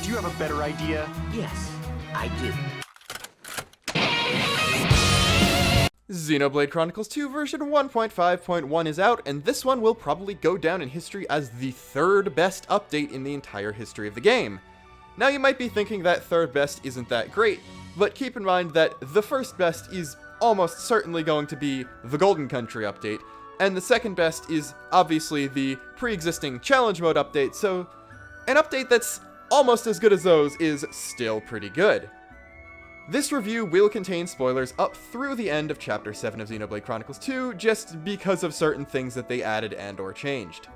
Do you have a better idea? Yes, I do. Xenoblade Chronicles 2 version 1.5.1 is out, and this one will probably go down in history as the third best update in the entire history of the game. Now you might be thinking that third best isn't that great, but keep in mind that the first best is almost certainly going to be the Golden Country update, and the second best is obviously the pre-existing challenge mode update, so an update that's almost as good as those is still pretty good. This review will contain spoilers up through the end of Chapter 7 of Xenoblade Chronicles 2, just because of certain things that they added and or changed.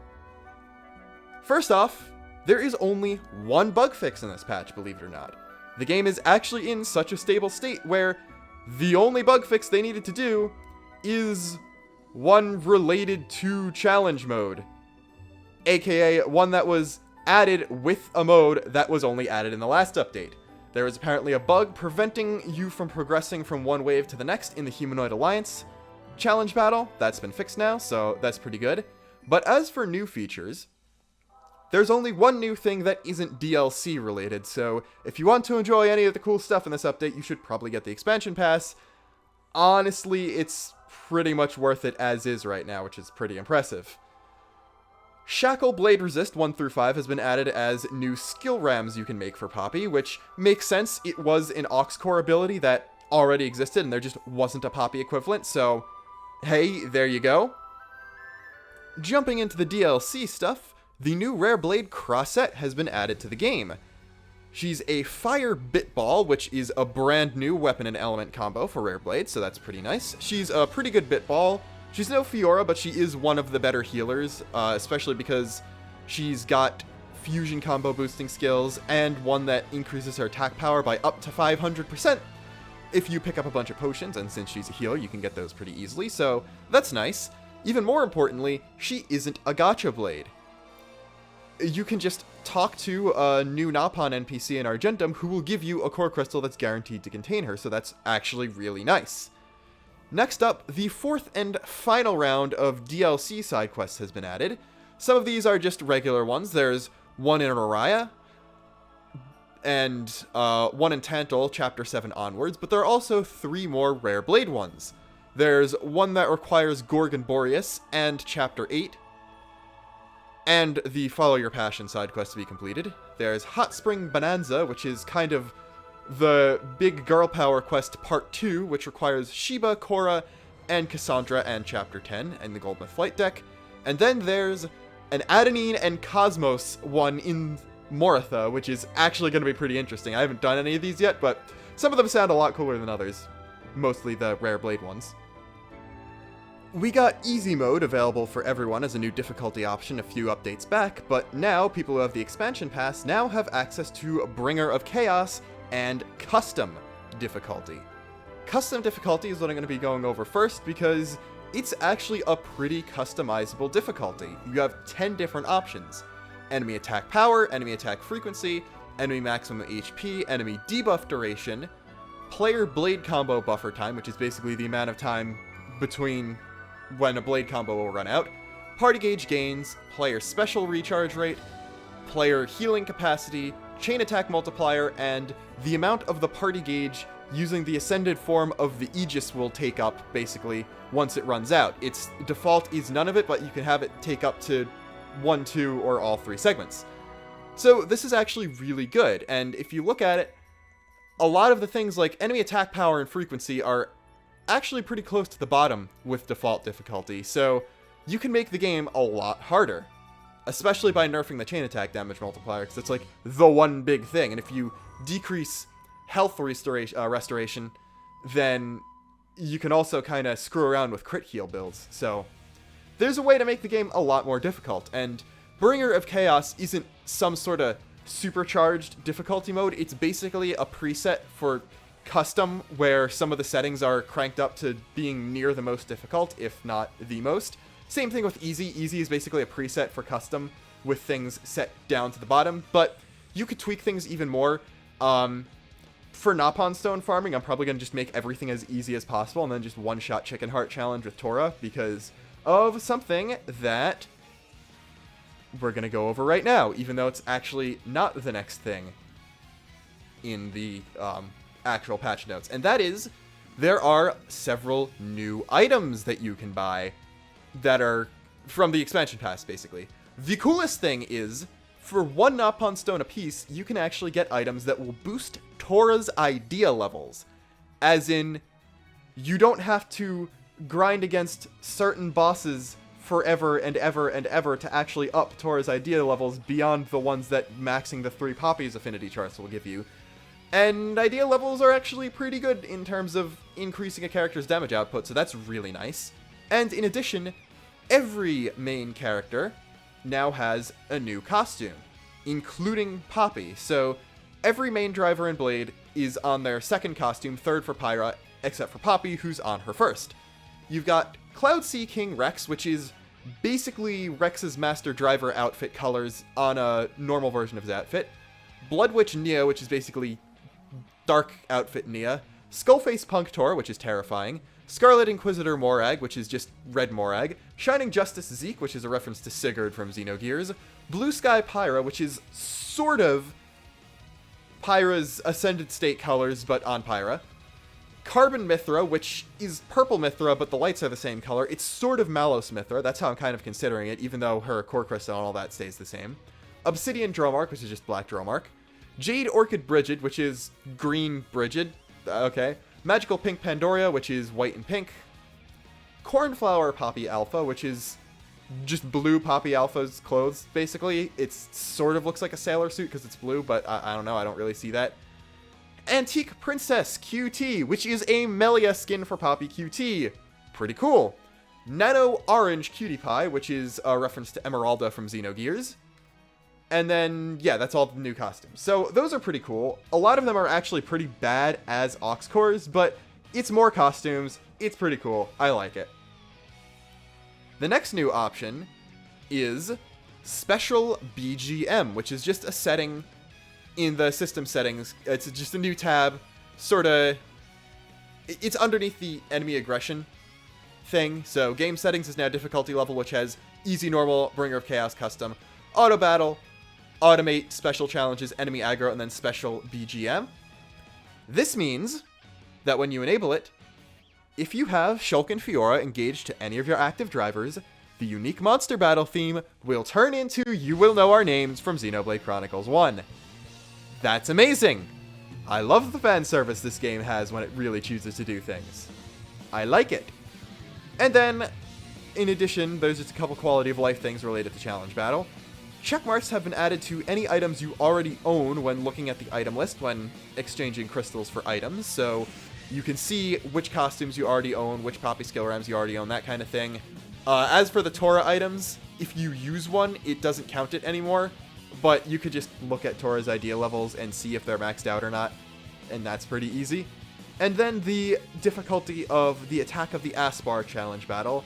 First off, there is only one bug fix in this patch, believe it or not. The game is actually in such a stable state where the only bug fix they needed to do is one related to challenge mode, aka one that was added with a mode that was only added in the last update. There is apparently a bug preventing you from progressing from one wave to the next in the Humanoid Alliance challenge battle. That's been fixed now, so that's pretty good. But as for new features, there's only one new thing that isn't DLC related, so if you want to enjoy any of the cool stuff in this update, you should probably get the expansion pass. Honestly, it's pretty much worth it as is right now, which is pretty impressive. Shackle Blade Resist 1 through 5 has been added as new skill rams you can make for Poppy, which makes sense. It was an Aux Core ability that already existed, and there just wasn't a Poppy equivalent, so hey, there you go. Jumping into the DLC stuff, the new Rare Blade Crossette has been added to the game. She's a Fire Bitball, which is a brand new weapon and element combo for Rare Blade, so that's pretty nice. She's a pretty good Bitball. She's no Fiora, but she is one of the better healers, especially because she's got fusion combo boosting skills and one that increases her attack power by up to 500% if you pick up a bunch of potions, and since she's a healer, you can get those pretty easily, so that's nice. Even more importantly, she isn't a gacha blade. You can just talk to a new Napon NPC in Argentum who will give you a core crystal that's guaranteed to contain her, so that's actually really nice. Next up, the fourth and final round of DLC side quests has been added. Some of these are just regular ones. There's one in Araya, and one in Tantal, Chapter 7 onwards, but there are also 3 more Rare Blade ones. There's one that requires Gorgon Boreas and Chapter 8, and the Follow Your Passion side quest to be completed. There's Hot Spring Bonanza, which is kind of the Big Girl Power Quest Part 2, which requires Shiba, Korra, and Cassandra and Chapter 10 and the Goldsmith Flight Deck. And then there's an Adenine and Kos-mos one in Moratha, which is actually going to be pretty interesting. I haven't done any of these yet, but some of them sound a lot cooler than others. Mostly the Rare Blade ones. We got Easy Mode available for everyone as a new difficulty option a few updates back, but now people who have the expansion pass now have access to Bringer of Chaos and Custom difficulty. Custom difficulty is what I'm going to be going over first because it's actually a pretty customizable difficulty. You have 10 different options. Enemy attack power, enemy attack frequency, enemy maximum HP, enemy debuff duration, player blade combo buffer time, which is basically the amount of time between when a blade combo will run out, party gauge gains, player special recharge rate, player healing capacity, chain attack multiplier, and the amount of the party gauge using the ascended form of the Aegis will take up, basically, once it runs out. Its default is none of it, but you can have it take up to 1, 2, or all 3 segments. So this is actually really good, and if you look at it, a lot of the things like enemy attack power and frequency are actually pretty close to the bottom with default difficulty, so you can make the game a lot harder. Especially by nerfing the chain attack damage multiplier, because it's like the one big thing. And if you decrease health restoration, then you can also kind of screw around with crit heal builds. So there's a way to make the game a lot more difficult. And Bringer of Chaos isn't some sort of supercharged difficulty mode. It's basically a preset for custom, where some of the settings are cranked up to being near the most difficult, if not the most. Same thing with Easy. Easy is basically a preset for custom with things set down to the bottom, but you could tweak things even more. For Napon Stone farming, I'm probably going to just make everything as easy as possible and then just one-shot Chicken Heart challenge with Tora because of something that we're going to go over right now, even though it's actually not the next thing. in the actual patch notes, and that is there are several new items that you can buy that are from the expansion pass, basically. The coolest thing is, for 1 Napon Stone apiece, you can actually get items that will boost Tora's idea levels. As in, you don't have to grind against certain bosses forever and ever and ever to actually up Tora's idea levels beyond the ones that maxing the 3 poppies affinity charts will give you. And idea levels are actually pretty good in terms of increasing a character's damage output, so that's really nice. And in addition, every main character now has a new costume, including Poppy. So every main driver and Blade is on their second costume, third for Pyra, except for Poppy, who's on her first. You've got Cloud Sea King Rex, which is basically Rex's Master Driver outfit colors on a normal version of his outfit. Blood Witch Nia, which is basically Dark outfit Nia. Skullface Punctor, which is terrifying. Scarlet Inquisitor Morag, which is just Red Morag. Shining Justice Zeke, which is a reference to Sigurd from Xenogears. Blue Sky Pyra, which is sort of Pyra's Ascended State colors, but on Pyra. Carbon Mithra, which is purple Mithra, but the lights are the same color. It's sort of Malos Mithra. That's how I'm kind of considering it, even though her core crystal and all that stays the same. Obsidian Dromark, which is just black Dromark. Jade Orchid Brigid, which is green Brigid. Okay. Magical Pink Pandoria, which is white and pink. Cornflower Poppy Alpha, which is just blue Poppy Alpha's clothes, basically. It sort of looks like a sailor suit because it's blue, but I don't know. I don't really see that. Antique Princess QT, which is a Melia skin for Poppy QT. Pretty cool. Nano Orange Cutie Pie, which is a reference to Emeralda from Xenogears. And then, yeah, that's all the new costumes. So those are pretty cool. A lot of them are actually pretty bad as aux cores, but it's more costumes. It's pretty cool. I like it. The next new option is Special BGM, which is just a setting in the system settings. It's just a new tab, sort of. It's underneath the enemy aggression thing. So game settings is now difficulty level, which has easy, normal, bringer of chaos, custom, auto battle, automate, special challenges, enemy aggro, and then special BGM. This means that when you enable it, if you have Shulk and Fiora engaged to any of your active drivers, the unique monster battle theme will turn into You Will Know Our Names from Xenoblade Chronicles 1. That's amazing! I love the fan service this game has when it really chooses to do things. I like it. And then, in addition, there's just a couple quality of life things related to Challenge Battle. Checkmarks have been added to any items you already own when looking at the item list when exchanging crystals for items, so you can see which costumes you already own, which Poppy skill rams you already own, that kind of thing. As for the Tora items, if you use one, it doesn't count it anymore, but you could just look at Tora's idea levels and see if they're maxed out or not, and that's pretty easy. And then the difficulty of the Attack of the Aspar challenge battle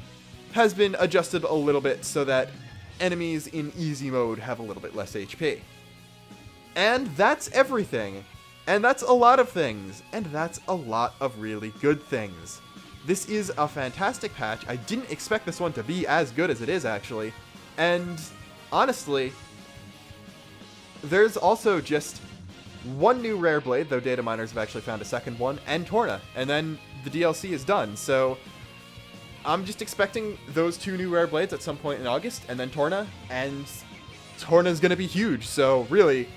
has been adjusted a little bit so that enemies in easy mode have a little bit less HP. And that's everything. And that's a lot of things. And that's a lot of really good things. This is a fantastic patch. I didn't expect this one to be as good as it is, actually. And honestly, there's also just one new rare blade, though data miners have actually found a second one, and Torna. And then the DLC is done, so I'm just expecting those 2 new rare blades at some point in August, and then Torna, and Torna's gonna be huge, so really,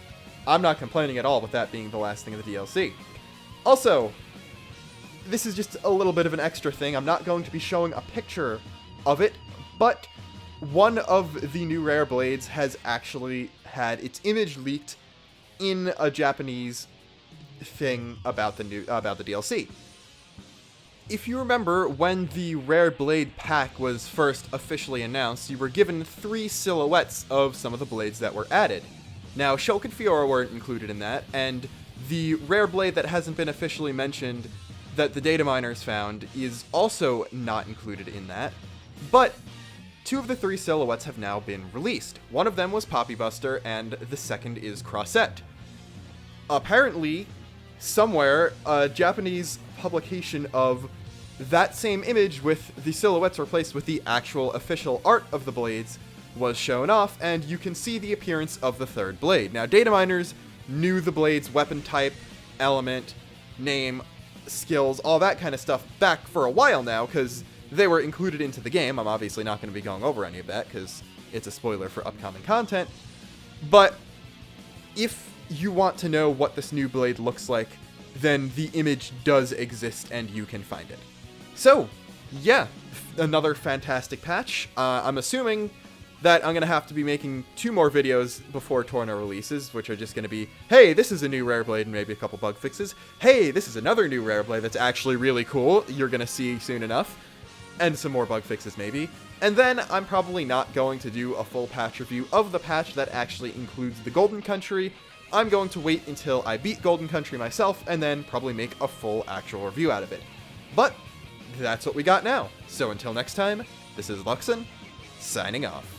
I'm not complaining at all with that being the last thing of the DLC. Also, this is just a little bit of an extra thing. I'm not going to be showing a picture of it, but one of the new rare blades has actually had its image leaked in a Japanese thing about the DLC. If you remember, when the Rare Blade pack was first officially announced, you were given 3 silhouettes of some of the blades that were added. Now, Shulk and Fiora weren't included in that, and the Rare Blade that hasn't been officially mentioned that the data miners found is also not included in that, but 2 of the 3 silhouettes have now been released. One of them was Poppy Buster, and the second is Crossette. Apparently, somewhere, a Japanese publication of that same image with the silhouettes replaced with the actual official art of the blades was shown off, and you can see the appearance of the 3rd blade. Now, data miners knew the blade's weapon type, element, name, skills, all that kind of stuff back for a while now, because they were included into the game. I'm obviously not going to be going over any of that, because it's a spoiler for upcoming content. But if you want to know what this new blade looks like, then the image does exist and you can find it. So, yeah, another fantastic patch. I'm assuming that I'm going to have to be making 2 more videos before Torna releases, which are just going to be, hey, this is a new rare blade and maybe a couple bug fixes. Hey, this is another new rare blade that's actually really cool, you're going to see soon enough. And some more bug fixes maybe. And then I'm probably not going to do a full patch review of the patch that actually includes the Golden Country. I'm going to wait until I beat Golden Country myself and then probably make a full actual review out of it. But that's what we got now. So until next time, this is Luxin, signing off.